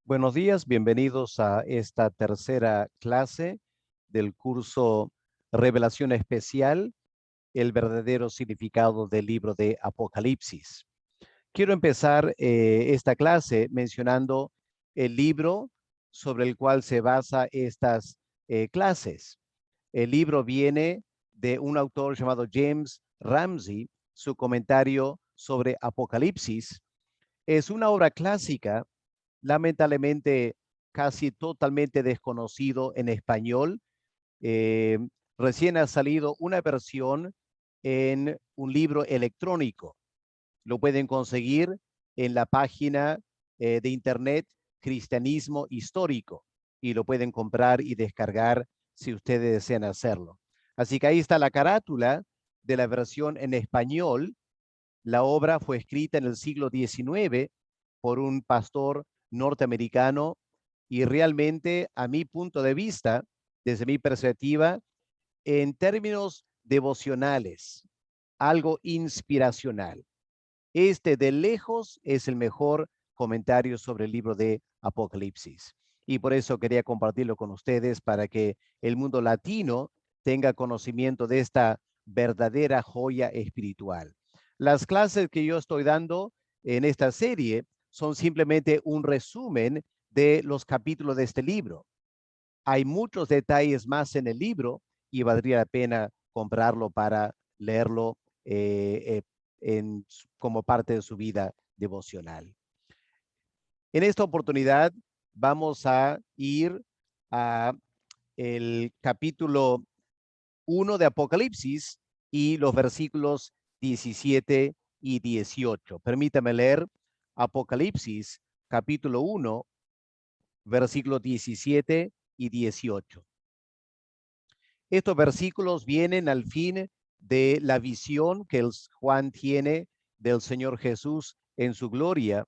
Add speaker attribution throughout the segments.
Speaker 1: Buenos días, bienvenidos a esta tercera clase del curso Revelación Especial, el verdadero significado del libro de Apocalipsis. Quiero empezar esta clase mencionando el libro sobre el cual se basa estas clases. El libro viene de un autor llamado James Ramsey. Su comentario sobre Apocalipsis es una obra clásica, lamentablemente casi totalmente desconocido en español. Eh, Recién ha salido una versión en un libro electrónico. Lo pueden conseguir en la página de internet Cristianismo Histórico y lo pueden comprar y descargar si ustedes desean hacerlo. Así que ahí está la carátula de la versión en español. La obra fue escrita en el siglo XIX por un pastor norteamericano y realmente, a mi punto de vista, desde mi perspectiva, en términos devocionales, algo inspiracional. Este de lejos es el mejor comentario sobre el libro de Apocalipsis. Y por eso quería compartirlo con ustedes para que el mundo latino tenga conocimiento de esta verdadera joya espiritual. Las clases que yo estoy dando en esta serie son simplemente un resumen de los capítulos de este libro. Hay muchos detalles más en el libro y valdría la pena comprarlo para leerlo como parte de su vida devocional. En esta oportunidad vamos a ir a el capítulo 1 de Apocalipsis y los versículos 17 y 18. Permítame leer Apocalipsis capítulo 1, versículos 17 y 18. Estos versículos vienen al fin de la visión que Juan tiene del Señor Jesús en su gloria.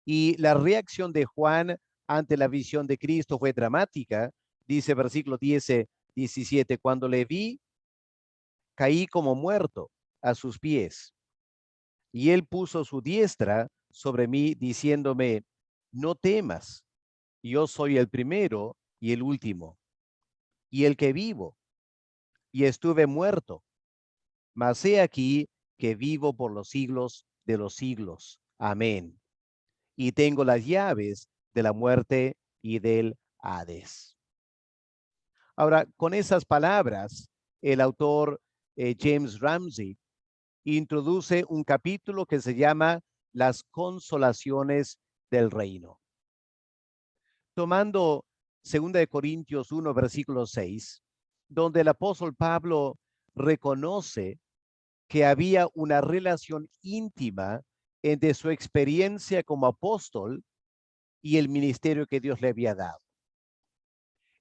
Speaker 1: Y la reacción de Juan ante la visión de Cristo fue dramática. Dice versículo 17, cuando le vi, caí como muerto a sus pies. Y él puso su diestra sobre mí, diciéndome, no temas, yo soy el primero y el último, y el que vivo, y estuve muerto, mas he aquí que vivo por los siglos de los siglos. Amén. Y tengo las llaves de la muerte y del Hades. Ahora, con esas palabras, el autor James Ramsey introduce un capítulo que se llama Las consolaciones del reino. Tomando 2 Corintios 1, versículo 6, donde el apóstol Pablo reconoce que había una relación íntima entre su experiencia como apóstol y el ministerio que Dios le había dado.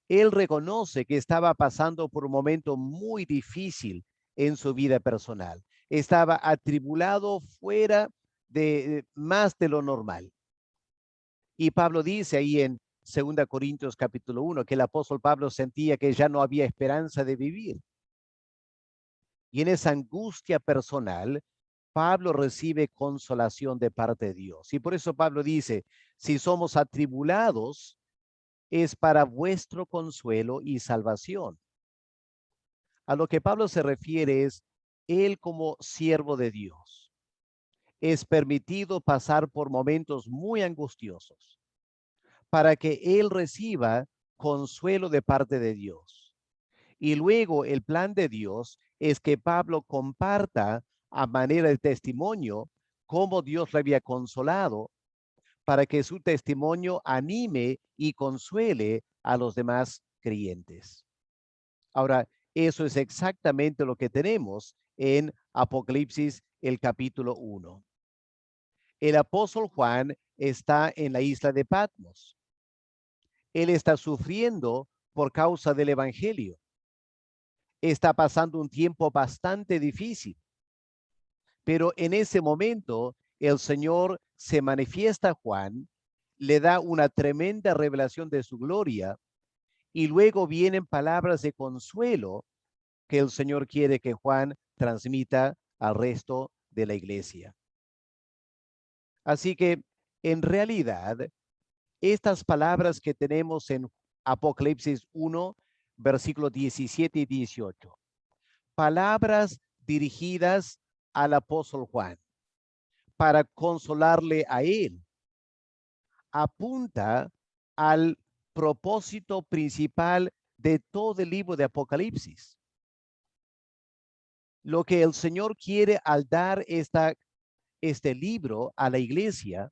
Speaker 1: Él reconoce que estaba pasando por un momento muy difícil en su vida personal. Estaba atribulado fuera de más de lo normal. Y Pablo dice ahí en 2 Corintios capítulo 1 que el apóstol Pablo sentía que ya no había esperanza de vivir. Y en esa angustia personal, Pablo recibe consolación de parte de Dios. Y por eso Pablo dice, si somos atribulados, es para vuestro consuelo y salvación. A lo que Pablo se refiere es, él como siervo de Dios, es permitido pasar por momentos muy angustiosos para que él reciba consuelo de parte de Dios. Y luego el plan de Dios es que Pablo comparta a manera de testimonio cómo Dios le había consolado para que su testimonio anime y consuele a los demás creyentes. Ahora, eso es exactamente lo que tenemos en Apocalipsis, el capítulo 1. El apóstol Juan está en la isla de Patmos. Él está sufriendo por causa del evangelio. Está pasando un tiempo bastante difícil. Pero en ese momento, el Señor se manifiesta a Juan, le da una tremenda revelación de su gloria y luego vienen palabras de consuelo que el Señor quiere que Juan transmita al resto de la iglesia. Así que, en realidad, estas palabras que tenemos en Apocalipsis 1, versículos 17 y 18. Palabras dirigidas al apóstol Juan para consolarle a él. Apunta al propósito principal de todo el libro de Apocalipsis. Lo que el Señor quiere al dar este libro a la iglesia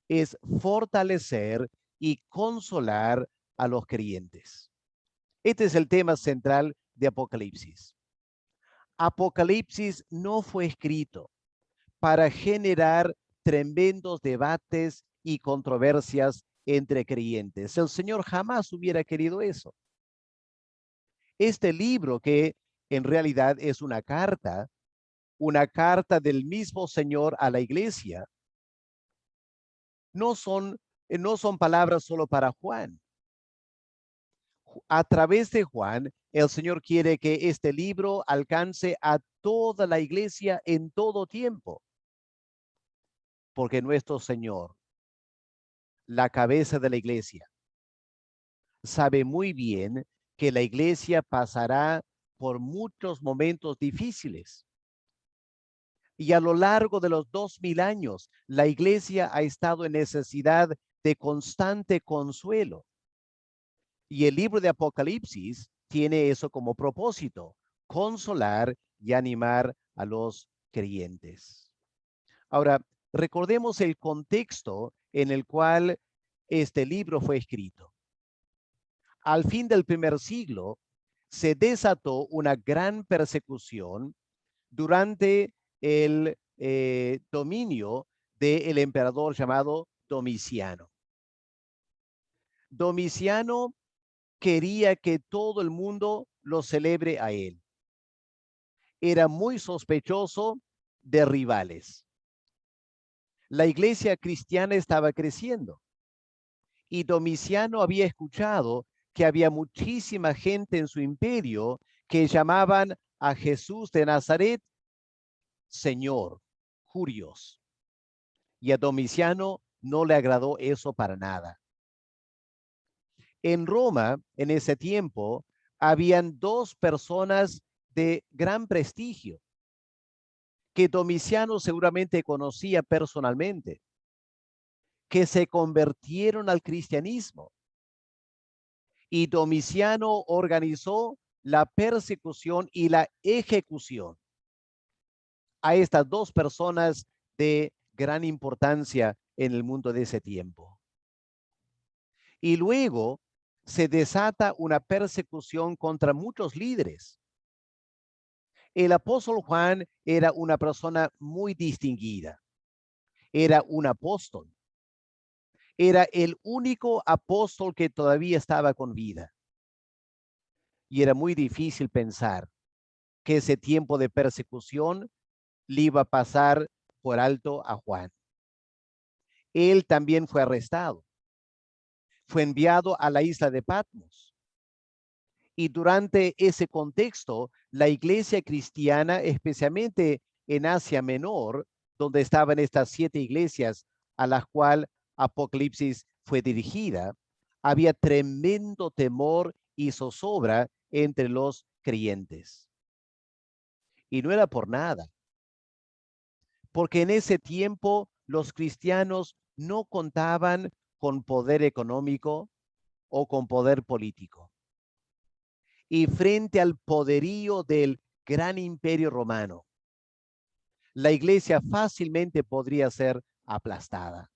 Speaker 1: es fortalecer y consolar a los creyentes. Este es el tema central de Apocalipsis. Apocalipsis no fue escrito para generar tremendos debates y controversias entre creyentes. El Señor jamás hubiera querido eso. Este libro, que en realidad es una carta del mismo Señor a la iglesia, no son palabras solo para Juan. A través de Juan, el Señor quiere que este libro alcance a toda la iglesia en todo tiempo. Porque nuestro Señor, la cabeza de la iglesia, sabe muy bien que la iglesia pasará por muchos momentos difíciles. Y a lo largo de los 2000 años, la iglesia ha estado en necesidad de constante consuelo. Y el libro de Apocalipsis tiene eso como propósito: consolar y animar a los creyentes. Ahora, recordemos el contexto en el cual este libro fue escrito. Al fin del primer siglo, se desató una gran persecución durante el dominio del emperador llamado Domiciano. Domiciano quería que todo el mundo lo celebre a él. Era muy sospechoso de rivales. La iglesia cristiana estaba creciendo y Domiciano había escuchado que había muchísima gente en su imperio que llamaban a Jesús de Nazaret Señor, Curios. Y a Domiciano no le agradó eso para nada. En Roma, en ese tiempo, habían dos personas de gran prestigio que Domiciano seguramente conocía personalmente, que se convirtieron al cristianismo. Y Domiciano organizó la persecución y la ejecución a estas dos personas de gran importancia en el mundo de ese tiempo. Y luego se desata una persecución contra muchos líderes. El apóstol Juan era una persona muy distinguida. Era un apóstol. Era el único apóstol que todavía estaba con vida. Y era muy difícil pensar que ese tiempo de persecución le iba a pasar por alto a Juan. Él también fue arrestado. Fue enviado a la isla de Patmos. Y durante ese contexto, la iglesia cristiana, especialmente en Asia Menor, donde estaban estas 7 iglesias a las cuales Apocalipsis fue dirigida, había tremendo temor y zozobra entre los creyentes. Y no era por nada, porque en ese tiempo los cristianos no contaban con poder económico o con poder político. Y frente al poderío del gran imperio romano, la iglesia fácilmente podría ser aplastada.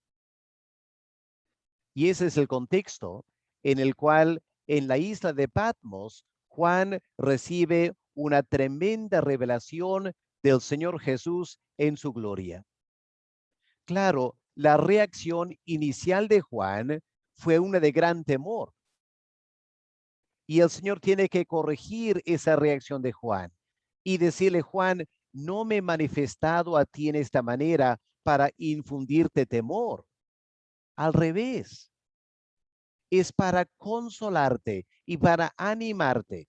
Speaker 1: Y ese es el contexto en el cual en la isla de Patmos, Juan recibe una tremenda revelación del Señor Jesús en su gloria. Claro, la reacción inicial de Juan fue una de gran temor. Y el Señor tiene que corregir esa reacción de Juan y decirle: Juan, no me he manifestado a ti en esta manera para infundirte temor. Al revés, es para consolarte y para animarte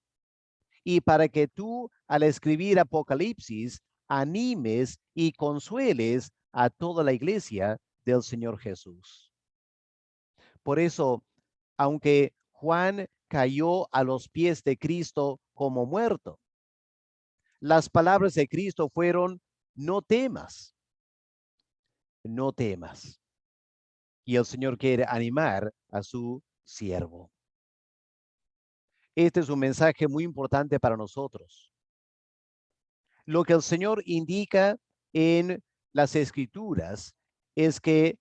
Speaker 1: y para que tú, al escribir Apocalipsis, animes y consueles a toda la iglesia del Señor Jesús. Por eso, aunque Juan cayó a los pies de Cristo como muerto, las palabras de Cristo fueron: no temas, no temas. Y el Señor quiere animar a su siervo. Este es un mensaje muy importante para nosotros. Lo que el Señor indica en las Escrituras es que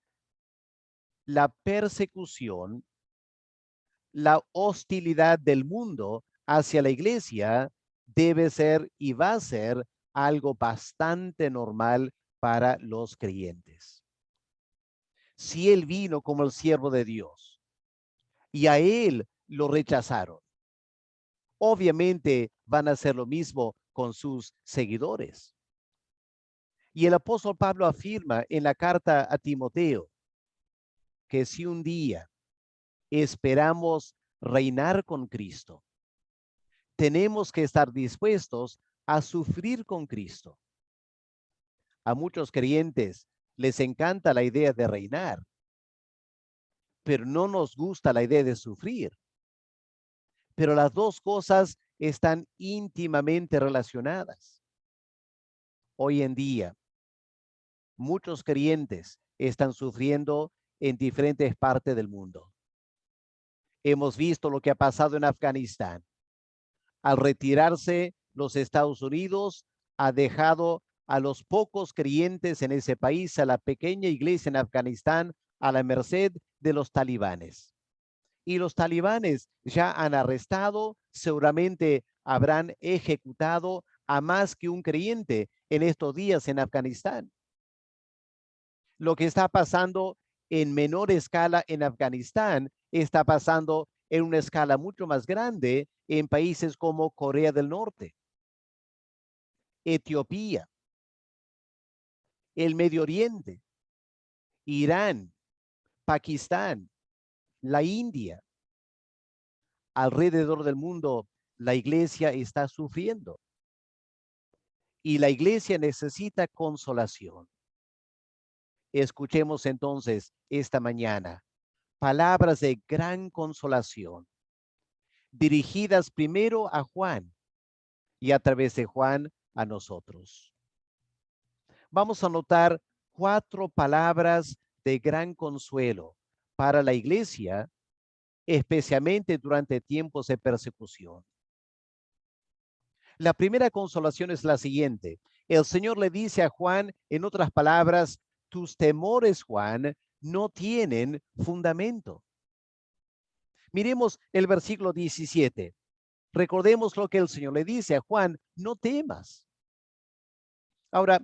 Speaker 1: la persecución, la hostilidad del mundo hacia la iglesia debe ser y va a ser algo bastante normal para los creyentes. Si Él vino como el siervo de Dios y a Él lo rechazaron, obviamente van a hacer lo mismo con sus seguidores. Y el apóstol Pablo afirma en la carta a Timoteo que si un día esperamos reinar con Cristo, tenemos que estar dispuestos a sufrir con Cristo. A muchos creyentes les encanta la idea de reinar, pero no nos gusta la idea de sufrir. Pero las dos cosas están íntimamente relacionadas. Hoy en día, muchos creyentes están sufriendo en diferentes partes del mundo. Hemos visto lo que ha pasado en Afganistán. Al retirarse los Estados Unidos, ha dejado a los pocos creyentes en ese país, a la pequeña iglesia en Afganistán, a la merced de los talibanes. Y los talibanes ya han arrestado, seguramente habrán ejecutado a más que un creyente en estos días en Afganistán. Lo que está pasando en menor escala en Afganistán está pasando en una escala mucho más grande en países como Corea del Norte, Etiopía, el Medio Oriente, Irán, Pakistán, la India. Alrededor del mundo, la iglesia está sufriendo y la iglesia necesita consolación. Escuchemos entonces esta mañana palabras de gran consolación, dirigidas primero a Juan y a través de Juan a nosotros. Vamos a notar 4 palabras de gran consuelo para la iglesia, especialmente durante tiempos de persecución. La primera consolación es la siguiente. El Señor le dice a Juan, en otras palabras: tus temores, Juan, no tienen fundamento. Miremos el versículo 17. Recordemos lo que el Señor le dice a Juan: no temas. Ahora,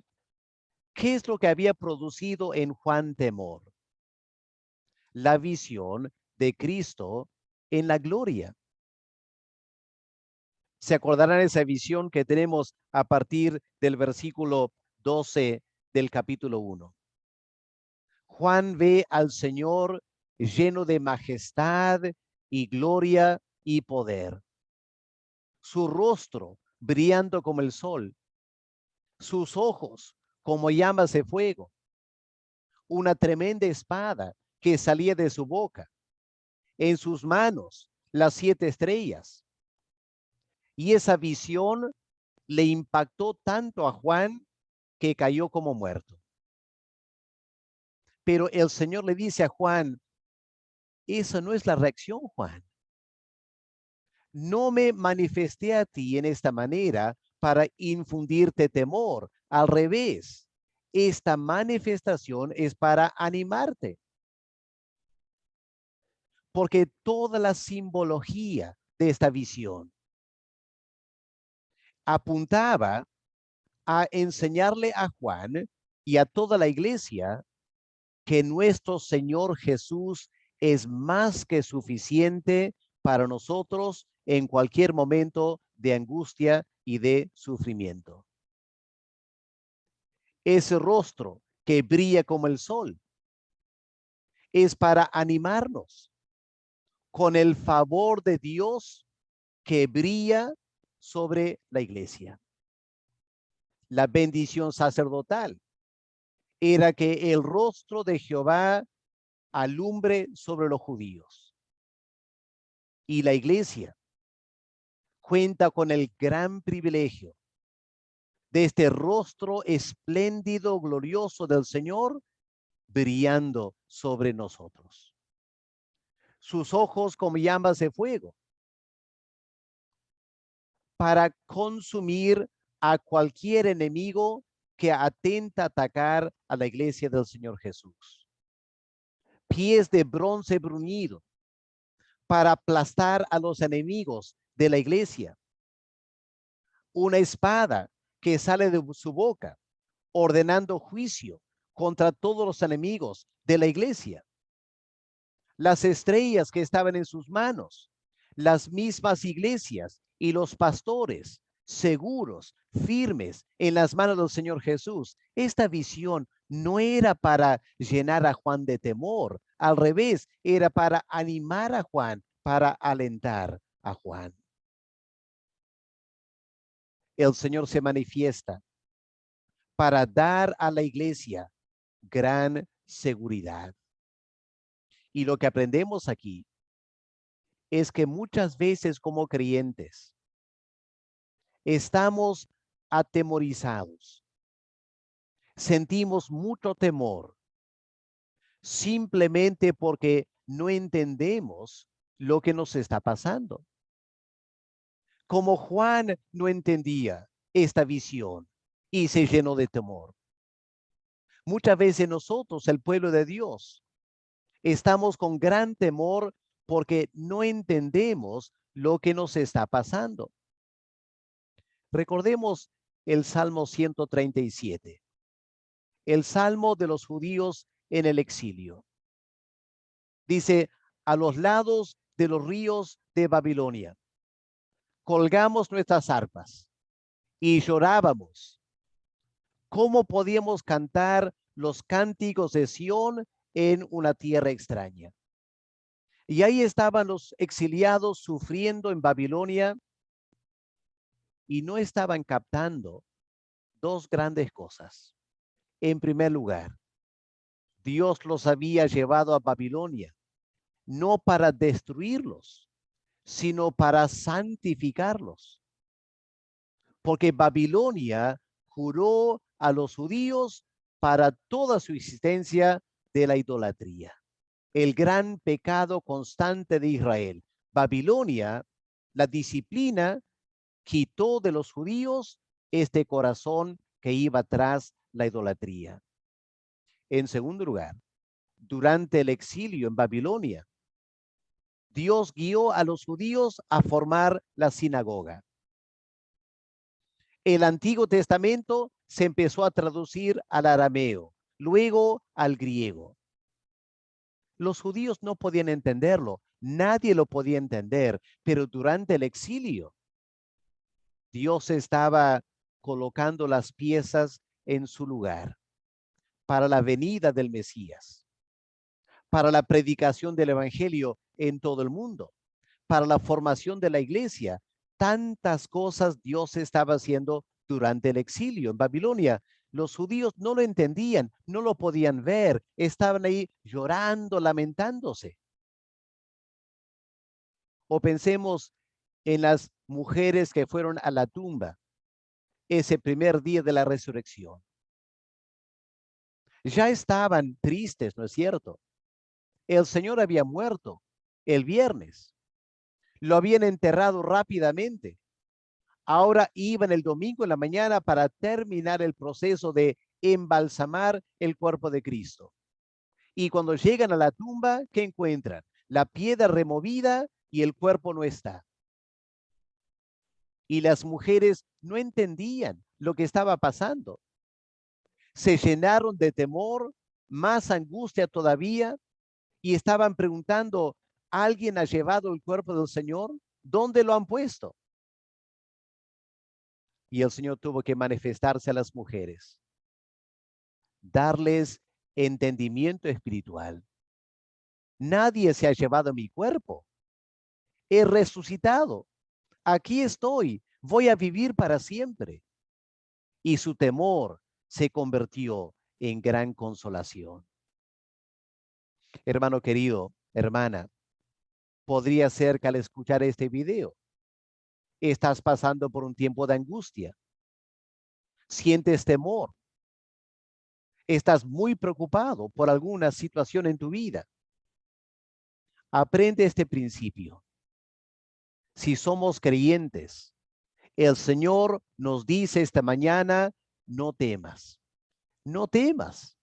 Speaker 1: ¿qué es lo que había producido en Juan temor? La visión de Cristo en la gloria. ¿Se acordarán de esa visión que tenemos a partir del versículo 12 del capítulo 1? Juan ve al Señor lleno de majestad y gloria y poder. Su rostro brillando como el sol, sus ojos como llamas de fuego, una tremenda espada que salía de su boca, en sus manos las 7 estrellas. Y esa visión le impactó tanto a Juan que cayó como muerto. Pero el Señor le dice a Juan: esa no es la reacción, Juan. No me manifesté a ti en esta manera para infundirte temor. Al revés, esta manifestación es para animarte. Porque toda la simbología de esta visión apuntaba a enseñarle a Juan y a toda la iglesia que nuestro Señor Jesús es más que suficiente para nosotros en cualquier momento de angustia y de sufrimiento. Ese rostro que brilla como el sol es para animarnos con el favor de Dios que brilla sobre la iglesia. La bendición sacerdotal era que el rostro de Jehová alumbre sobre los judíos. Y la iglesia cuenta con el gran privilegio de este rostro espléndido, glorioso del Señor, brillando sobre nosotros. Sus ojos como llamas de fuego para consumir a cualquier enemigo que atenta a atacar a la iglesia del Señor Jesús. Pies de bronce bruñido para aplastar a los enemigos de la iglesia. Una espada que sale de su boca, ordenando juicio contra todos los enemigos de la iglesia. Las estrellas que estaban en sus manos, las mismas iglesias y los pastores seguros, firmes en las manos del Señor Jesús. Esta visión no era para llenar a Juan de temor, al revés, era para animar a Juan, para alentar a Juan. El Señor se manifiesta para dar a la iglesia gran seguridad. Y lo que aprendemos aquí es que muchas veces como creyentes estamos atemorizados, sentimos mucho temor, simplemente porque no entendemos lo que nos está pasando. Como Juan no entendía esta visión y se llenó de temor. Muchas veces nosotros, el pueblo de Dios, estamos con gran temor porque no entendemos lo que nos está pasando. Recordemos el Salmo 137, el Salmo de los judíos en el exilio. Dice, a los lados de los ríos de Babilonia, colgamos nuestras arpas y llorábamos. ¿Cómo podíamos cantar los cánticos de Sión en una tierra extraña? Y ahí estaban los exiliados sufriendo en Babilonia y no estaban captando dos grandes cosas. En primer lugar, Dios los había llevado a Babilonia, no para destruirlos, sino para santificarlos. Porque Babilonia juró a los judíos para toda su existencia de la idolatría. El gran pecado constante de Israel. Babilonia, la disciplina, quitó de los judíos este corazón que iba tras la idolatría. En segundo lugar, durante el exilio en Babilonia, Dios guió a los judíos a formar la sinagoga. El Antiguo Testamento se empezó a traducir al arameo, luego al griego. Los judíos no podían entenderlo, nadie lo podía entender, pero durante el exilio, Dios estaba colocando las piezas en su lugar para la venida del Mesías, para la predicación del evangelio en todo el mundo, para la formación de la iglesia. Tantas cosas Dios estaba haciendo durante el exilio en Babilonia. Los judíos no lo entendían, no lo podían ver, estaban ahí llorando, lamentándose. O pensemos en las mujeres que fueron a la tumba ese primer día de la resurrección. Ya estaban tristes, ¿no es cierto? El Señor había muerto el viernes. Lo habían enterrado rápidamente. Ahora iban el domingo en la mañana para terminar el proceso de embalsamar el cuerpo de Cristo. Y cuando llegan a la tumba, ¿qué encuentran? La piedra removida y el cuerpo no está. Y las mujeres no entendían lo que estaba pasando. Se llenaron de temor, más angustia todavía, y estaban preguntando, ¿alguien ha llevado el cuerpo del Señor? ¿Dónde lo han puesto? Y el Señor tuvo que manifestarse a las mujeres, darles entendimiento espiritual. Nadie se ha llevado mi cuerpo. He resucitado. Aquí estoy. Voy a vivir para siempre. Y su temor se convirtió en gran consolación. Hermano querido, hermana, podría ser que al escuchar este video estás pasando por un tiempo de angustia, sientes temor, estás muy preocupado por alguna situación en tu vida. Aprende este principio. Si somos creyentes, el Señor nos dice esta mañana, no temas, no temas.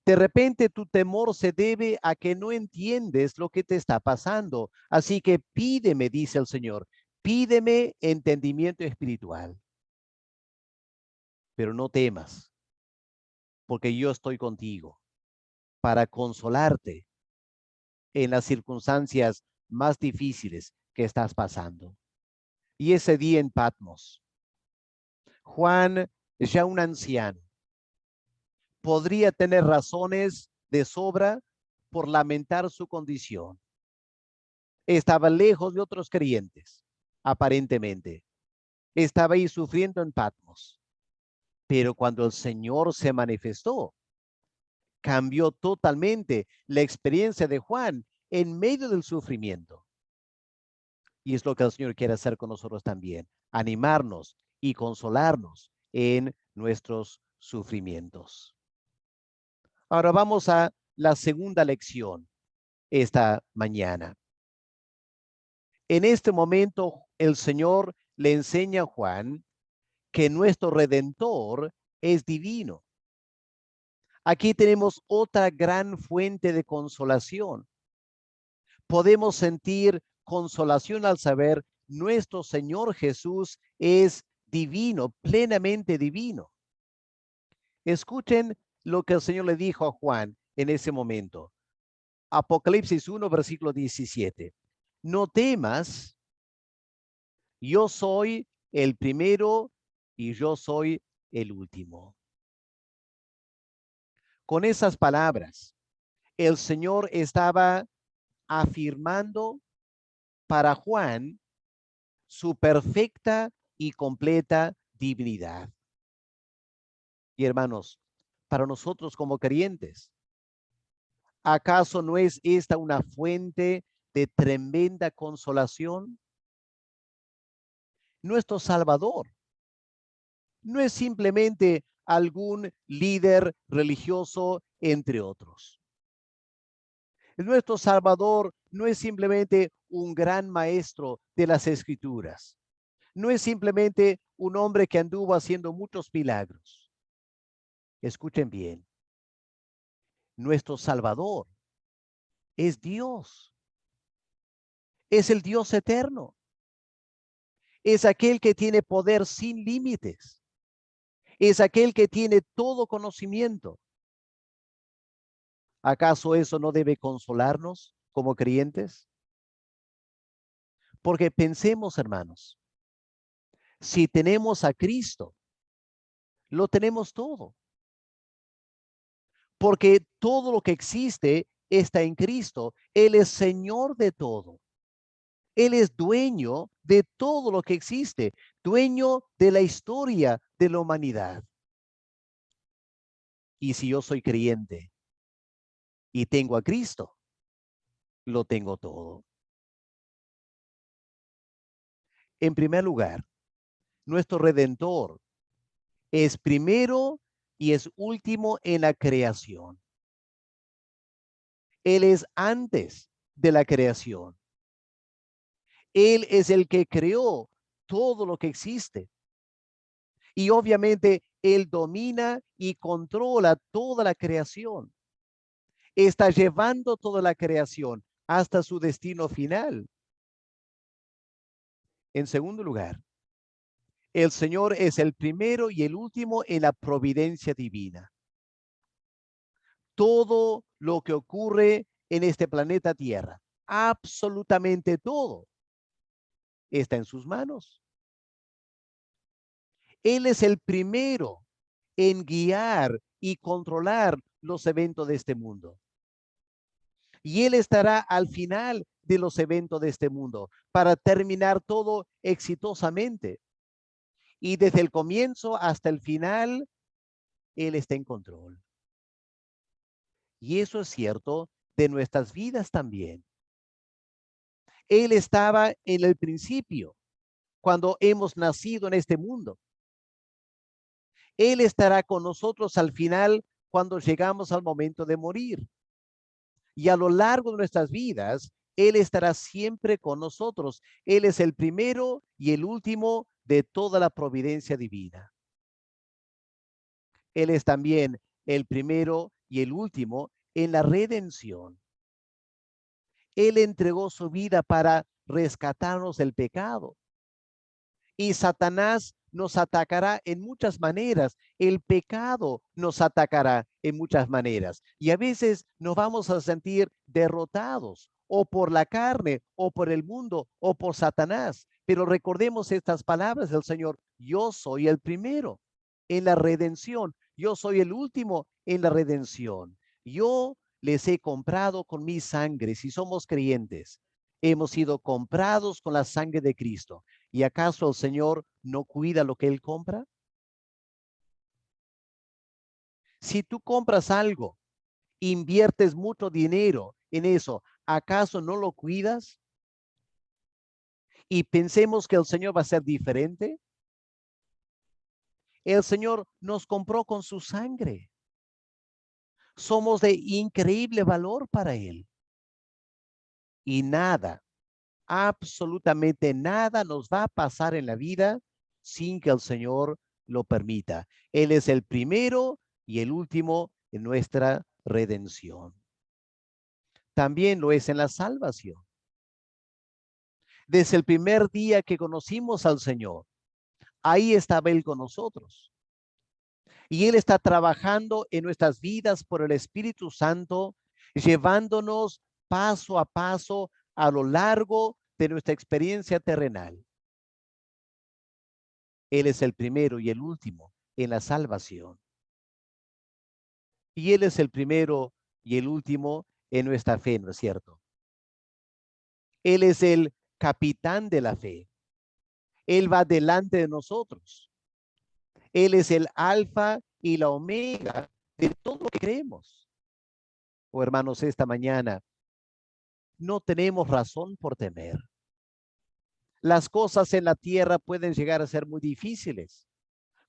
Speaker 1: De repente tu temor se debe a que no entiendes lo que te está pasando. Así que pídeme, dice el Señor, pídeme entendimiento espiritual, pero no temas, porque yo estoy contigo para consolarte en las circunstancias más difíciles que estás pasando. Y ese día en Patmos, Juan, ya un anciano, podría tener razones de sobra por lamentar su condición. Estaba lejos de otros creyentes, aparentemente. Estaba ahí sufriendo en Patmos. Pero cuando el Señor se manifestó, cambió totalmente la experiencia de Juan en medio del sufrimiento. Y es lo que el Señor quiere hacer con nosotros también, animarnos y consolarnos en nuestros sufrimientos. Ahora vamos a la segunda lección esta mañana. En este momento, el Señor le enseña a Juan que nuestro Redentor es divino. Aquí tenemos otra gran fuente de consolación. Podemos sentir consolación al saber nuestro Señor Jesús es divino, plenamente divino. Escuchen lo que el Señor le dijo a Juan en ese momento. Apocalipsis 1, versículo 17. No temas, yo soy el primero y yo soy el último. Con esas palabras, el Señor estaba afirmando para Juan su perfecta y completa divinidad. Y hermanos, para nosotros como creyentes, ¿acaso no es esta una fuente de tremenda consolación? Nuestro Salvador no es simplemente algún líder religioso, entre otros. Nuestro Salvador no es simplemente un gran maestro de las Escrituras. No es simplemente un hombre que anduvo haciendo muchos milagros. Escuchen bien. Nuestro Salvador es Dios. Es el Dios eterno. Es aquel que tiene poder sin límites. Es aquel que tiene todo conocimiento. ¿Acaso eso no debe consolarnos como creyentes? Porque pensemos, hermanos, si tenemos a Cristo, lo tenemos todo. Porque todo lo que existe está en Cristo. Él es Señor de todo. Él es dueño de todo lo que existe, dueño de la historia de la humanidad. Y si yo soy creyente y tengo a Cristo, lo tengo todo. En primer lugar, nuestro Redentor es primero y es último en la creación. Él es antes de la creación. Él es el que creó todo lo que existe. Y obviamente Él domina y controla toda la creación. Está llevando toda la creación hasta su destino final. En segundo lugar, el Señor es el primero y el último en la providencia divina. Todo lo que ocurre en este planeta Tierra, absolutamente todo, está en sus manos. Él es el primero en guiar y controlar los eventos de este mundo. Y Él estará al final de los eventos de este mundo para terminar todo exitosamente. Y desde el comienzo hasta el final, Él está en control. Y eso es cierto de nuestras vidas también. Él estaba en el principio, cuando hemos nacido en este mundo. Él estará con nosotros al final, cuando llegamos al momento de morir. Y a lo largo de nuestras vidas, Él estará siempre con nosotros. Él es el primero y el último de toda la providencia divina. Él es también el primero y el último en la redención. Él entregó su vida para rescatarnos del pecado. Y Satanás nos atacará en muchas maneras. El pecado nos atacará en muchas maneras. Y a veces nos vamos a sentir derrotados o por la carne o por el mundo o por Satanás. Pero recordemos estas palabras del Señor. Yo soy el primero en la redención. Yo soy el último en la redención. Yo les he comprado con mi sangre. Si somos creyentes, hemos sido comprados con la sangre de Cristo. ¿Y acaso el Señor no cuida lo que Él compra? Si tú compras algo, inviertes mucho dinero en eso, ¿acaso no lo cuidas? Y pensemos que el Señor va a ser diferente. El Señor nos compró con su sangre. Somos de increíble valor para Él. Y nada, absolutamente nada nos va a pasar en la vida sin que el Señor lo permita. Él es el primero y el último en nuestra redención. También lo es en la salvación. Desde el primer día que conocimos al Señor, ahí estaba Él con nosotros. Y Él está trabajando en nuestras vidas por el Espíritu Santo, llevándonos paso a paso a lo largo de nuestra experiencia terrenal. Él es el primero y el último en la salvación. Y Él es el primero y el último en nuestra fe, ¿no es cierto? Él es el capitán de la fe. Él va delante de nosotros. Él es el alfa y la omega de todo lo que creemos. Oh, hermanos, esta mañana no tenemos razón por temer. Las cosas en la tierra pueden llegar a ser muy difíciles.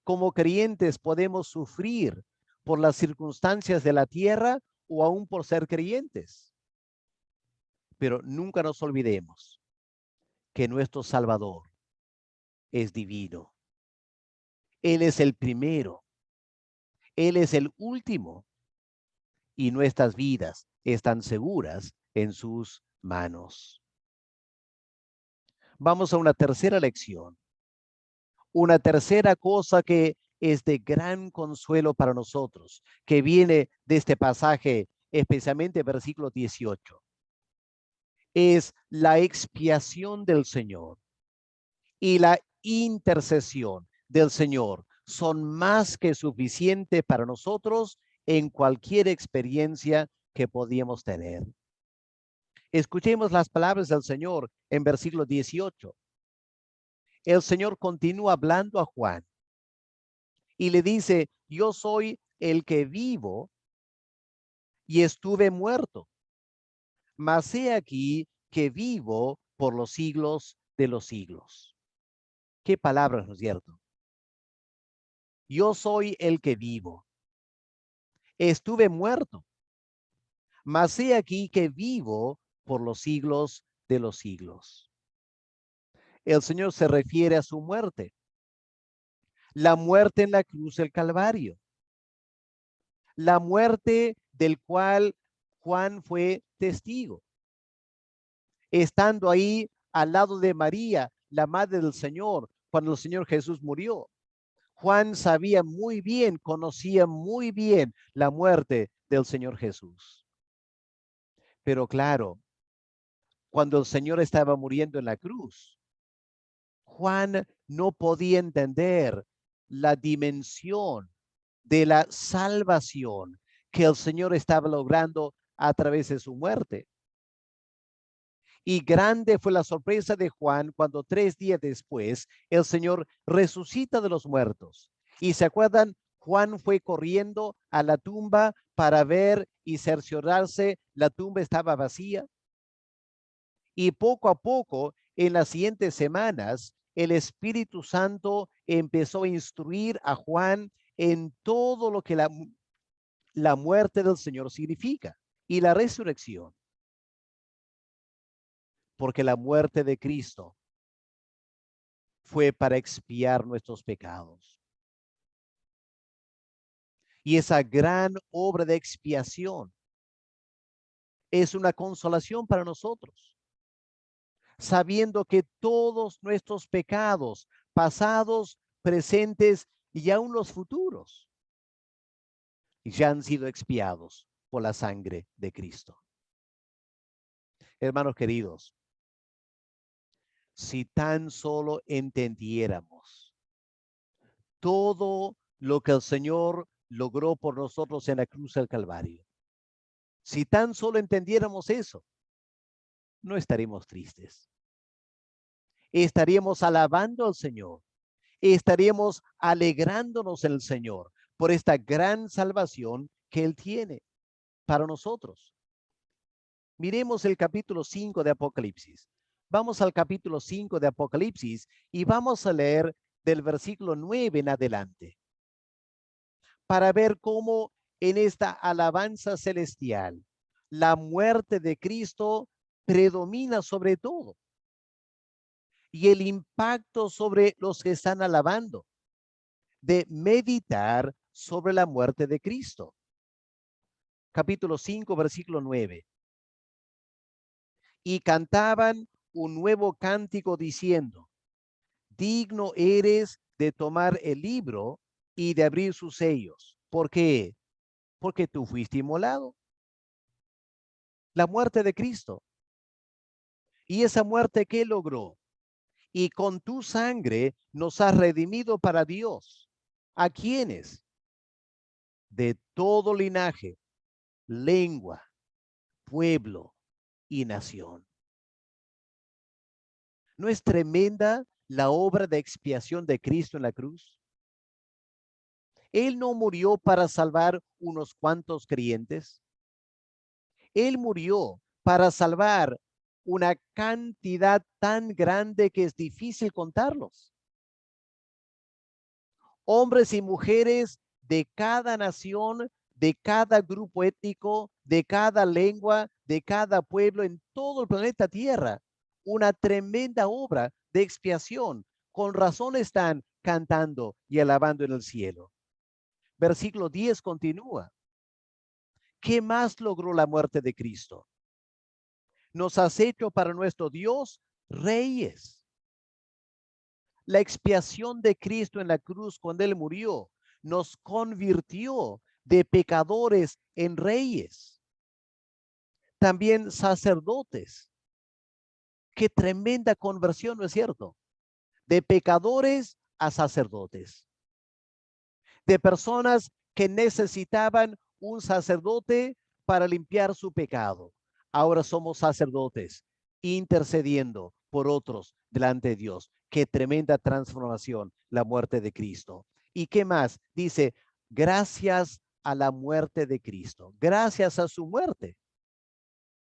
Speaker 1: Como creyentes podemos sufrir por las circunstancias de la tierra o aún por ser creyentes. Pero nunca nos olvidemos que nuestro Salvador es divino. Él es el primero. Él es el último. Y nuestras vidas están seguras en sus manos. Vamos a una tercera lección. Una tercera cosa que es de gran consuelo para nosotros, que viene de este pasaje, especialmente versículo 18. Es la expiación del Señor y la intercesión del Señor son más que suficiente para nosotros en cualquier experiencia que podíamos tener. Escuchemos las palabras del Señor en versículo 18. El Señor continúa hablando a Juan y le dice, yo soy el que vivo y estuve muerto, mas he aquí que vivo por los siglos de los siglos. ¿Qué palabras, no es cierto? Yo soy el que vivo. Estuve muerto, mas he aquí que vivo por los siglos de los siglos. El Señor se refiere a su muerte, la muerte en la cruz del Calvario, la muerte del cual Juan fue testigo, estando ahí al lado de María, la madre del Señor, cuando el Señor Jesús murió. Juan sabía muy bien, conocía muy bien la muerte del Señor Jesús. Pero claro, cuando el Señor estaba muriendo en la cruz, Juan no podía entender la dimensión de la salvación que el Señor estaba logrando a través de su muerte. Y grande fue la sorpresa de Juan cuando 3 días después el Señor resucita de los muertos. Y se acuerdan Juan fue corriendo a la tumba para ver y cerciorarse, la tumba estaba vacía. Y poco a poco, en las siguientes semanas, el Espíritu Santo empezó a instruir a Juan en todo lo que la muerte del Señor significa y la resurrección. Porque la muerte de Cristo fue para expiar nuestros pecados. Y esa gran obra de expiación es una consolación para nosotros, sabiendo que todos nuestros pecados, pasados, presentes y aún los futuros, ya han sido expiados por la sangre de Cristo. Hermanos queridos, si tan solo entendiéramos todo lo que el Señor logró por nosotros en la cruz del Calvario, si tan solo entendiéramos eso, no estaríamos tristes. Estaríamos alabando al Señor. Estaríamos alegrándonos en el Señor por esta gran salvación que Él tiene para nosotros. Miremos el capítulo 5 de Apocalipsis. Vamos al capítulo 5 de Apocalipsis y vamos a leer del versículo 9 en adelante para ver cómo en esta alabanza celestial la muerte de Cristo predomina sobre todo y el impacto sobre los que están alabando de meditar sobre la muerte de Cristo. Capítulo 5, versículo 9. Y cantaban un nuevo cántico diciendo: digno eres de tomar el libro y de abrir sus sellos. ¿Por qué? Porque tú fuiste inmolado. La muerte de Cristo. ¿Y esa muerte qué logró? Y con tu sangre nos has redimido para Dios. ¿A quiénes? De todo linaje, lengua, pueblo y nación. ¿No es tremenda la obra de expiación de Cristo en la cruz? Él no murió para salvar unos cuantos creyentes. Él murió para salvar una cantidad tan grande que es difícil contarlos. Hombres y mujeres de cada nación, de cada grupo étnico, de cada lengua, de cada pueblo en todo el planeta Tierra. Una tremenda obra de expiación. Con razón están cantando y alabando en el cielo. Versículo 10 continúa. ¿Qué más logró la muerte de Cristo? Nos has hecho para nuestro Dios reyes. La expiación de Cristo en la cruz cuando Él murió nos convirtió de pecadores en reyes. También sacerdotes. Qué tremenda conversión, ¿no es cierto? De pecadores a sacerdotes. De personas que necesitaban un sacerdote para limpiar su pecado. Ahora somos sacerdotes intercediendo por otros delante de Dios. Qué tremenda transformación la muerte de Cristo. ¿Y qué más? Dice, gracias a la muerte de Cristo, gracias a su muerte,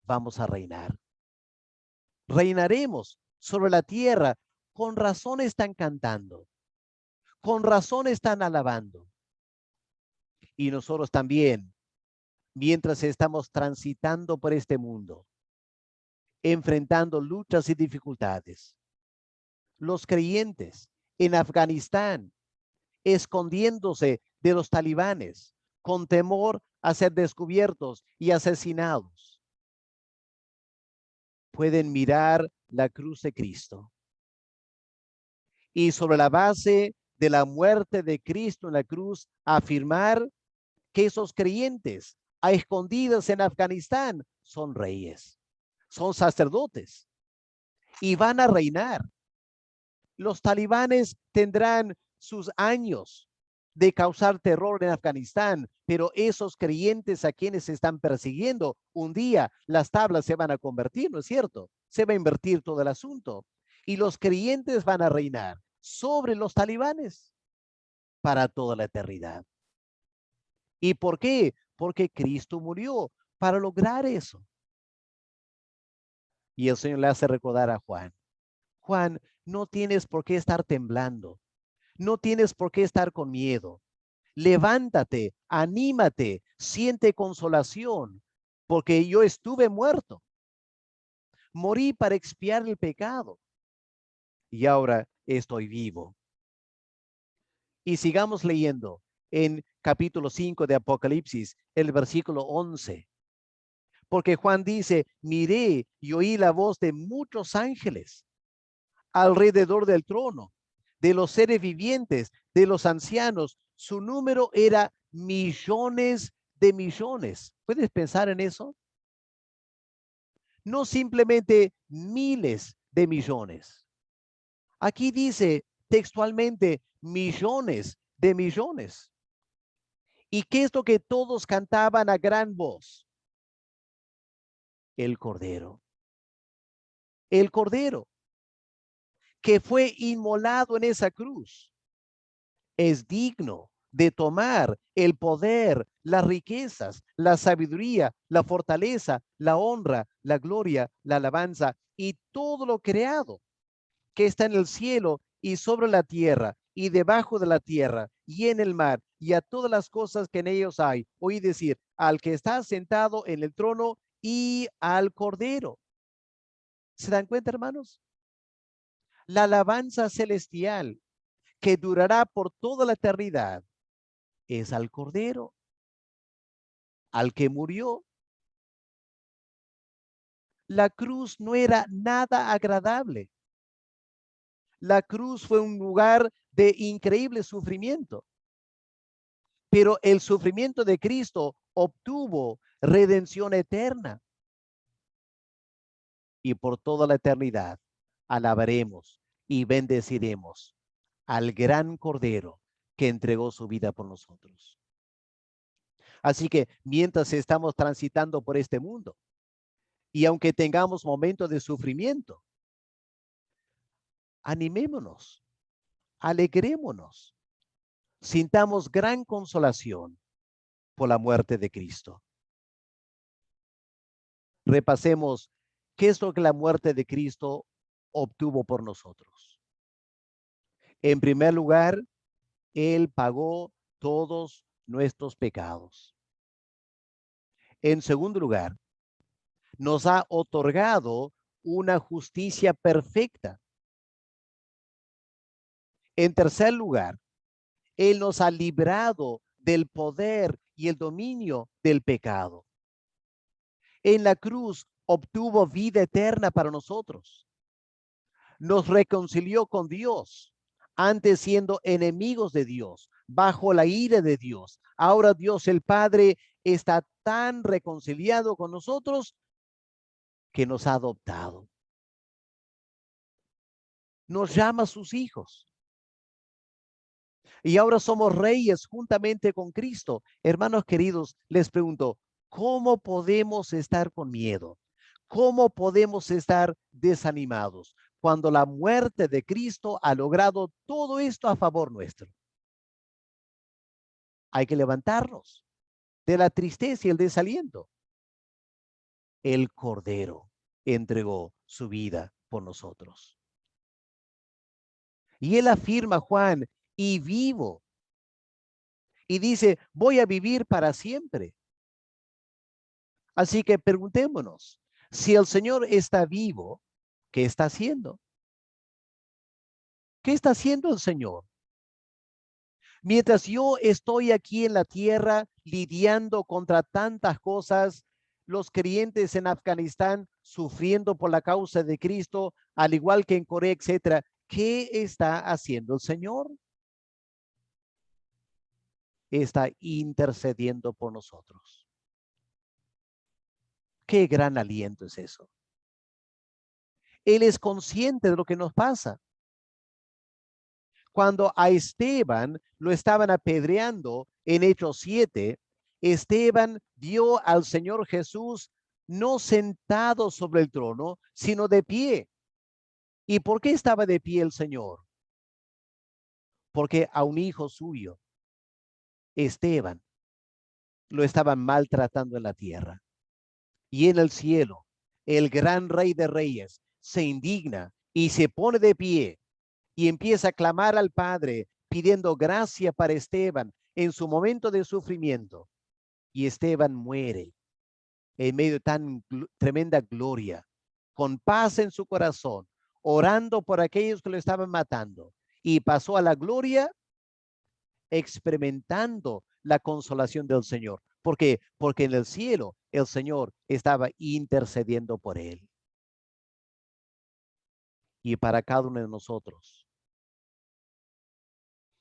Speaker 1: vamos a reinar. Reinaremos sobre la tierra. Con razón están cantando. Con razón están alabando. Y nosotros también, mientras estamos transitando por este mundo, enfrentando luchas y dificultades. Los creyentes en Afganistán, escondiéndose de los talibanes, con temor a ser descubiertos y asesinados, pueden mirar la cruz de Cristo. Y sobre la base de la muerte de Cristo en la cruz, afirmar que esos creyentes a escondidas en Afganistán son reyes, son sacerdotes y van a reinar. Los talibanes tendrán sus años de causar terror en Afganistán, pero esos creyentes a quienes se están persiguiendo, un día las tablas se van a convertir, ¿no es cierto? Se va a invertir todo el asunto y los creyentes van a reinar sobre los talibanes para toda la eternidad. ¿Y por qué? Porque Cristo murió para lograr eso. Y el Señor le hace recordar a Juan, Juan, no tienes por qué estar temblando, no tienes por qué estar con miedo. Levántate, anímate, siente consolación, porque yo estuve muerto, morí para expiar el pecado y ahora estoy vivo. Y sigamos leyendo en capítulo 5 de Apocalipsis, el versículo 11. Porque Juan dice, miré y oí la voz de muchos ángeles alrededor del trono, de los seres vivientes, de los ancianos. Su número era millones de millones. ¿Puedes pensar en eso? No simplemente miles de millones. Aquí dice textualmente millones de millones. ¿Y qué es lo que todos cantaban a gran voz? El Cordero. El Cordero que fue inmolado en esa cruz es digno de tomar el poder, las riquezas, la sabiduría, la fortaleza, la honra, la gloria, la alabanza y todo lo creado que está en el cielo y sobre la tierra y debajo de la tierra y en el mar y a todas las cosas que en ellos hay. Oí decir, al que está sentado en el trono y al Cordero. ¿Se dan cuenta, hermanos? La alabanza celestial que durará por toda la eternidad es al Cordero, al que murió. La cruz no era nada agradable. La cruz fue un lugar de increíble sufrimiento, pero el sufrimiento de Cristo obtuvo redención eterna y por toda la eternidad alabaremos y bendeciremos al gran Cordero que entregó su vida por nosotros. Así que mientras estamos transitando por este mundo, y aunque tengamos momentos de sufrimiento, animémonos, alegrémonos, sintamos gran consolación por la muerte de Cristo. Repasemos qué es lo que la muerte de Cristo obtuvo por nosotros. En primer lugar, Él pagó todos nuestros pecados. En segundo lugar, nos ha otorgado una justicia perfecta. En tercer lugar, Él nos ha librado del poder y el dominio del pecado. En la cruz obtuvo vida eterna para nosotros. Nos reconcilió con Dios, antes siendo enemigos de Dios, bajo la ira de Dios. Ahora Dios el Padre está tan reconciliado con nosotros que nos ha adoptado. Nos llama sus hijos. Y ahora somos reyes juntamente con Cristo. Hermanos queridos, les pregunto, ¿cómo podemos estar con miedo? ¿Cómo podemos estar desanimados cuando la muerte de Cristo ha logrado todo esto a favor nuestro? Hay que levantarnos de la tristeza y el desaliento. El Cordero entregó su vida por nosotros. Y él afirma, Juan, y vivo. Y dice, voy a vivir para siempre. Así que preguntémonos, si el Señor está vivo, ¿qué está haciendo? ¿Qué está haciendo el Señor? Mientras yo estoy aquí en la tierra lidiando contra tantas cosas, los creyentes en Afganistán sufriendo por la causa de Cristo, al igual que en Corea, etcétera, ¿qué está haciendo el Señor? Está intercediendo por nosotros. Qué gran aliento es eso. Él es consciente de lo que nos pasa. Cuando a Esteban lo estaban apedreando en Hechos 7, Esteban vio al Señor Jesús no sentado sobre el trono, sino de pie. ¿Y por qué estaba de pie el Señor? Porque a un hijo suyo, Esteban, lo estaban maltratando en la tierra. Y en el cielo, el gran Rey de Reyes se indigna y se pone de pie y empieza a clamar al Padre pidiendo gracia para Esteban en su momento de sufrimiento. Y Esteban muere en medio de tan tremenda gloria, con paz en su corazón, orando por aquellos que lo estaban matando. Y pasó a la gloria experimentando la consolación del Señor. ¿Por qué? Porque en el cielo el Señor estaba intercediendo por él. Y para cada uno de nosotros.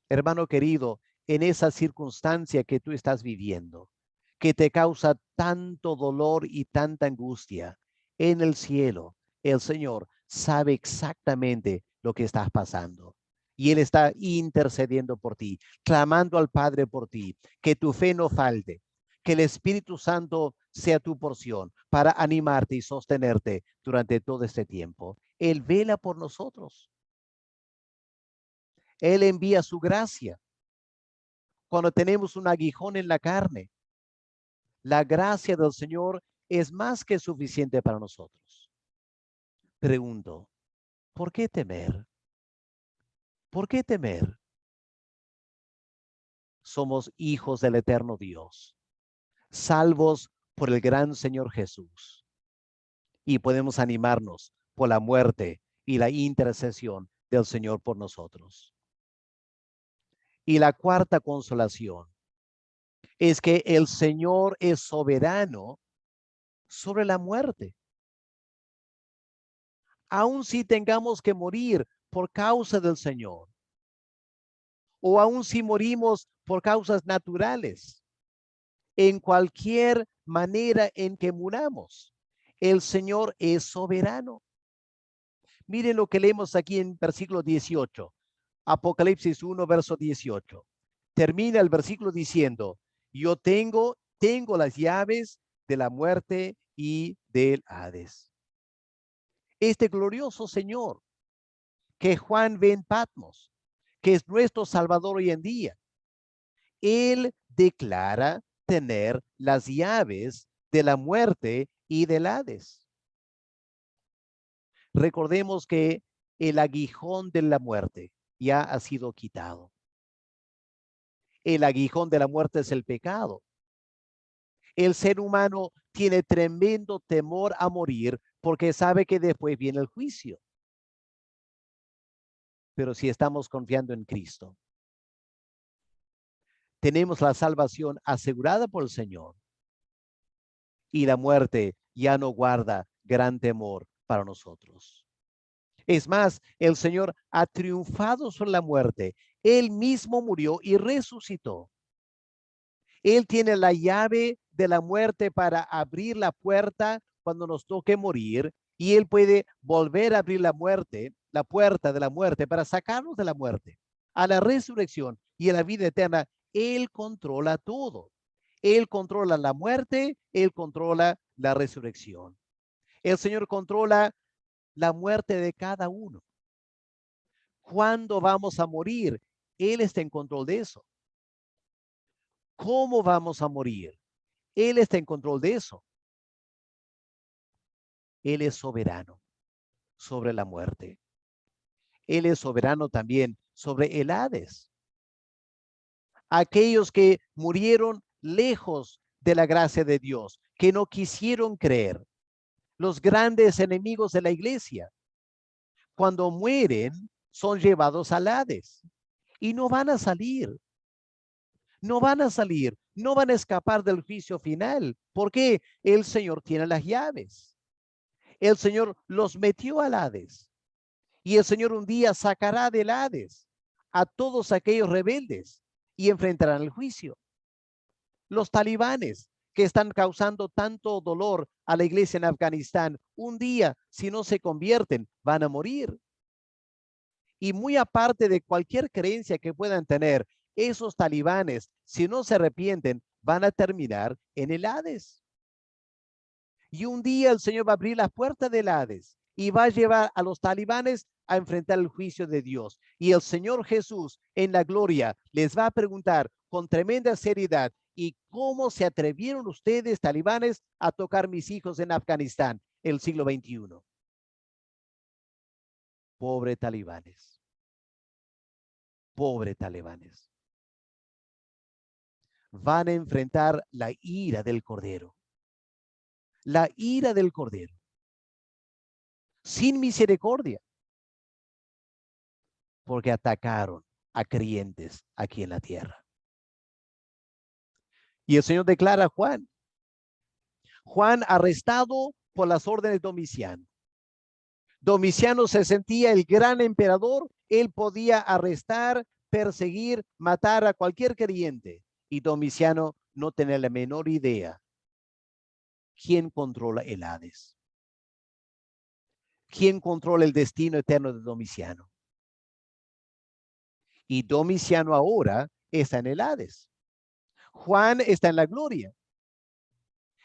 Speaker 1: Hermano querido, en esa circunstancia que tú estás viviendo, que te causa tanto dolor y tanta angustia, en el cielo, el Señor sabe exactamente lo que estás pasando. Y Él está intercediendo por ti, clamando al Padre por ti, que tu fe no falte, que el Espíritu Santo sea tu porción para animarte y sostenerte durante todo este tiempo. Él vela por nosotros. Él envía su gracia. Cuando tenemos un aguijón en la carne, la gracia del Señor es más que suficiente para nosotros. Pregunto, ¿por qué temer? ¿Por qué temer? Somos hijos del eterno Dios, salvos por el gran Señor Jesús, y podemos animarnos por la muerte y la intercesión del Señor por nosotros. Y la cuarta consolación es que el Señor es soberano sobre la muerte. Aun si tengamos que morir por causa del Señor, o aun si morimos por causas naturales, en cualquier manera en que muramos, el Señor es soberano. Miren lo que leemos aquí en versículo 18, Apocalipsis 1, verso 18. Termina el versículo diciendo, yo tengo las llaves de la muerte y del Hades. Este glorioso Señor que Juan ve en Patmos, que es nuestro Salvador hoy en día, Él declara tener las llaves de la muerte y del Hades. Recordemos que el aguijón de la muerte ya ha sido quitado. El aguijón de la muerte es el pecado. El ser humano tiene tremendo temor a morir porque sabe que después viene el juicio. Pero si estamos confiando en Cristo, tenemos la salvación asegurada por el Señor y la muerte ya no guarda gran temor para nosotros. Es más, el Señor ha triunfado sobre la muerte. Él mismo murió y resucitó. Él tiene la llave de la muerte para abrir la puerta cuando nos toque morir, y Él puede volver a abrir la puerta de la muerte para sacarnos de la muerte a la resurrección y a la vida eterna. Él controla todo. Él controla la muerte, Él controla la resurrección. El Señor controla la muerte de cada uno. ¿Cuándo vamos a morir? Él está en control de eso. ¿Cómo vamos a morir? Él está en control de eso. Él es soberano sobre la muerte. Él es soberano también sobre el Hades. Aquellos que murieron lejos de la gracia de Dios, que no quisieron creer, los grandes enemigos de la iglesia, cuando mueren, son llevados al Hades y no van a salir. No van a salir, no van a escapar del juicio final, porque el Señor tiene las llaves. El Señor los metió al Hades. Y el Señor un día sacará del Hades a todos aquellos rebeldes y enfrentarán el juicio. Los talibanes que están causando tanto dolor a la iglesia en Afganistán, un día, si no se convierten, van a morir. Y muy aparte de cualquier creencia que puedan tener, esos talibanes, si no se arrepienten, van a terminar en el Hades. Y un día el Señor va a abrir las puertas del Hades y va a llevar a los talibanes a enfrentar el juicio de Dios. Y el Señor Jesús en la gloria les va a preguntar con tremenda seriedad, ¿y cómo se atrevieron ustedes, talibanes, a tocar mis hijos en Afganistán, el siglo XXI? Pobre talibanes. Pobre talibanes. Van a enfrentar la ira del Cordero. La ira del Cordero. Sin misericordia. Porque atacaron a creyentes aquí en la tierra. Y el Señor declara a Juan. Juan arrestado por las órdenes de Domiciano. Domiciano se sentía el gran emperador. Él podía arrestar, perseguir, matar a cualquier creyente. Y Domiciano no tenía la menor idea. ¿Quién controla el Hades? ¿Quién controla el destino eterno de Domiciano? Y Domiciano ahora está en el Hades. Juan está en la gloria.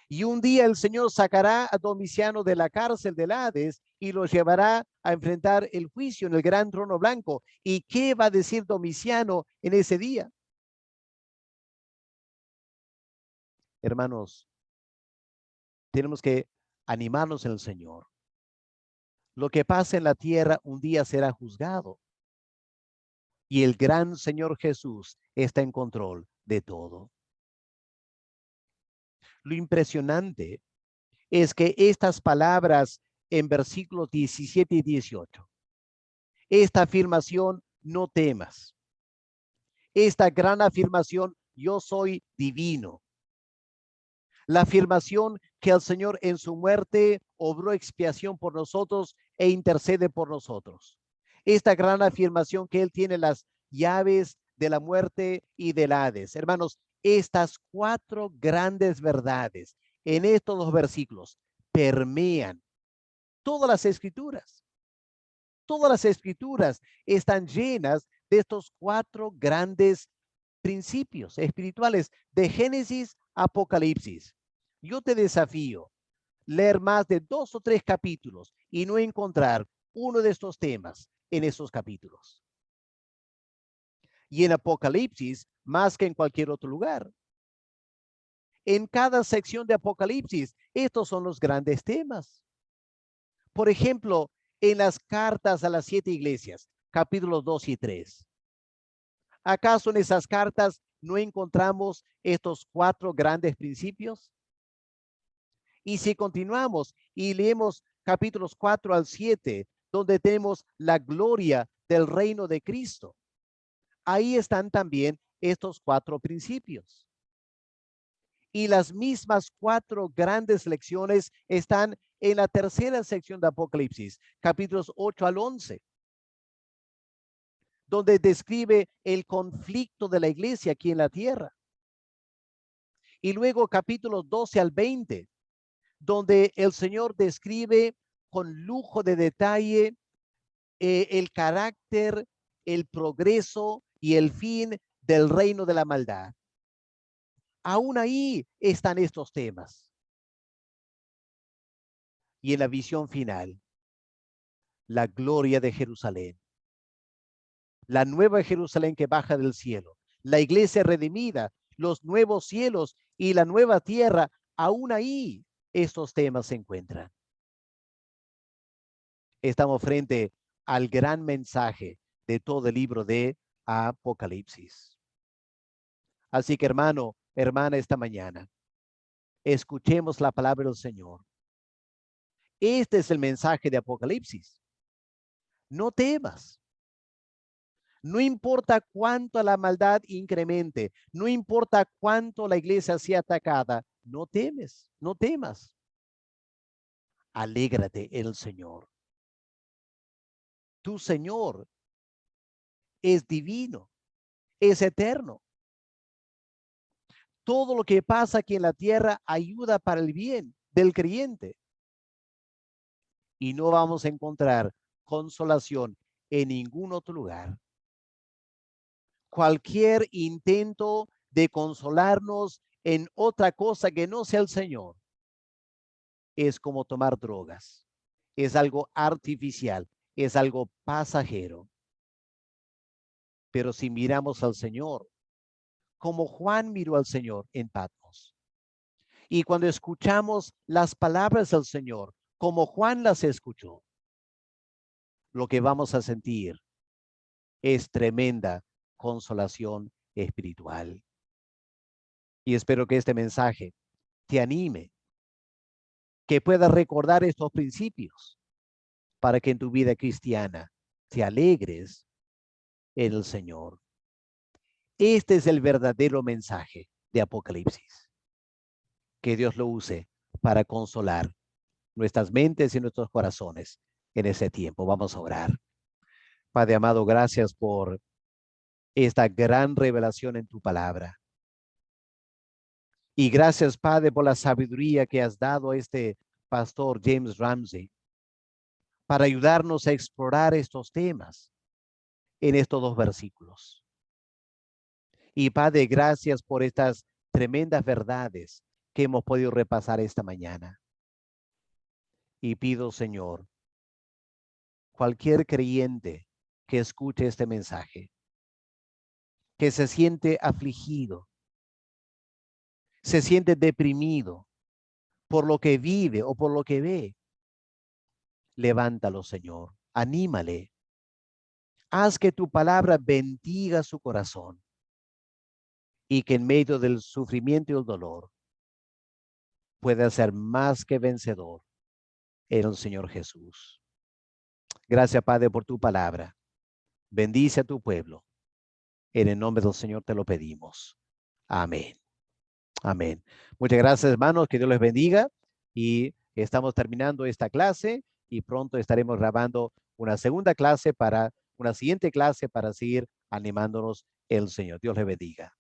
Speaker 1: Y un día el Señor sacará a Domiciano de la cárcel del Hades y lo llevará a enfrentar el juicio en el gran trono blanco. ¿Y qué va a decir Domiciano en ese día? Hermanos, tenemos que animarnos en el Señor. Lo que pasa en la tierra un día será juzgado. Y el gran Señor Jesús está en control de todo. Lo impresionante es que estas palabras en versículos 17 y 18, esta afirmación, no temas, esta gran afirmación, yo soy divino, la afirmación que el Señor en su muerte obró expiación por nosotros e intercede por nosotros, esta gran afirmación que Él tiene las llaves de la muerte y del Hades. Hermanos, estas cuatro grandes verdades en estos dos versículos permean todas las escrituras. Todas las escrituras están llenas de estos cuatro grandes principios espirituales de Génesis a Apocalipsis. Yo te desafío leer más de 2 o 3 capítulos y no encontrar uno de estos temas en esos capítulos. Y en Apocalipsis, más que en cualquier otro lugar. En cada sección de Apocalipsis, estos son los grandes temas. Por ejemplo, en las cartas a las 7 iglesias, capítulos 2 y 3. ¿Acaso en esas cartas no encontramos estos cuatro grandes principios? Y si continuamos y leemos capítulos 4 al 7, donde tenemos la gloria del reino de Cristo, ahí están también estos cuatro principios. Y las mismas cuatro grandes lecciones están en la tercera sección de Apocalipsis, capítulos 8 al 11, donde describe el conflicto de la iglesia aquí en la tierra. Y luego capítulos 12 al 20, donde el Señor describe con lujo de detalle el carácter, el progreso y el fin del reino de la maldad. Aún ahí están estos temas. Y en la visión final, la gloria de Jerusalén, la nueva Jerusalén que baja del cielo, la iglesia redimida, los nuevos cielos y la nueva tierra, aún ahí estos temas se encuentran. Estamos frente al gran mensaje de todo el libro de Apocalipsis. Así que hermano, hermana, esta mañana, escuchemos la palabra del Señor. Este es el mensaje de Apocalipsis. No temas. No importa cuánto la maldad incremente, no importa cuánto la iglesia sea atacada, no temes, no temas. Alégrate en el Señor. Tu Señor es divino, es eterno. Todo lo que pasa aquí en la tierra ayuda para el bien del creyente. Y no vamos a encontrar consolación en ningún otro lugar. Cualquier intento de consolarnos en otra cosa que no sea el Señor es como tomar drogas. Es algo artificial, es algo pasajero. Pero si miramos al Señor, como Juan miró al Señor en Patmos. Y cuando escuchamos las palabras del Señor, como Juan las escuchó, lo que vamos a sentir es tremenda consolación espiritual. Y espero que este mensaje te anime, que puedas recordar estos principios para que en tu vida cristiana te alegres en el Señor. Este es el verdadero mensaje de Apocalipsis. Que Dios lo use para consolar nuestras mentes y nuestros corazones en ese tiempo. Vamos a orar. Padre amado, gracias por esta gran revelación en tu palabra. Y gracias, Padre, por la sabiduría que has dado a este pastor James Ramsey para ayudarnos a explorar estos temas en estos dos versículos. Y Padre, gracias por estas tremendas verdades que hemos podido repasar esta mañana. Y pido, Señor, cualquier creyente que escuche este mensaje, que se siente afligido, se siente deprimido por lo que vive o por lo que ve, levántalo, Señor, anímale. Haz que tu palabra bendiga su corazón y que en medio del sufrimiento y el dolor pueda ser más que vencedor en el Señor Jesús. Gracias, Padre, por tu palabra. Bendice a tu pueblo. En el nombre del Señor te lo pedimos. Amén. Amén. Muchas gracias, hermanos. Que Dios les bendiga. Y estamos terminando esta clase y pronto estaremos grabando una siguiente clase para seguir animándonos el Señor. Dios les bendiga.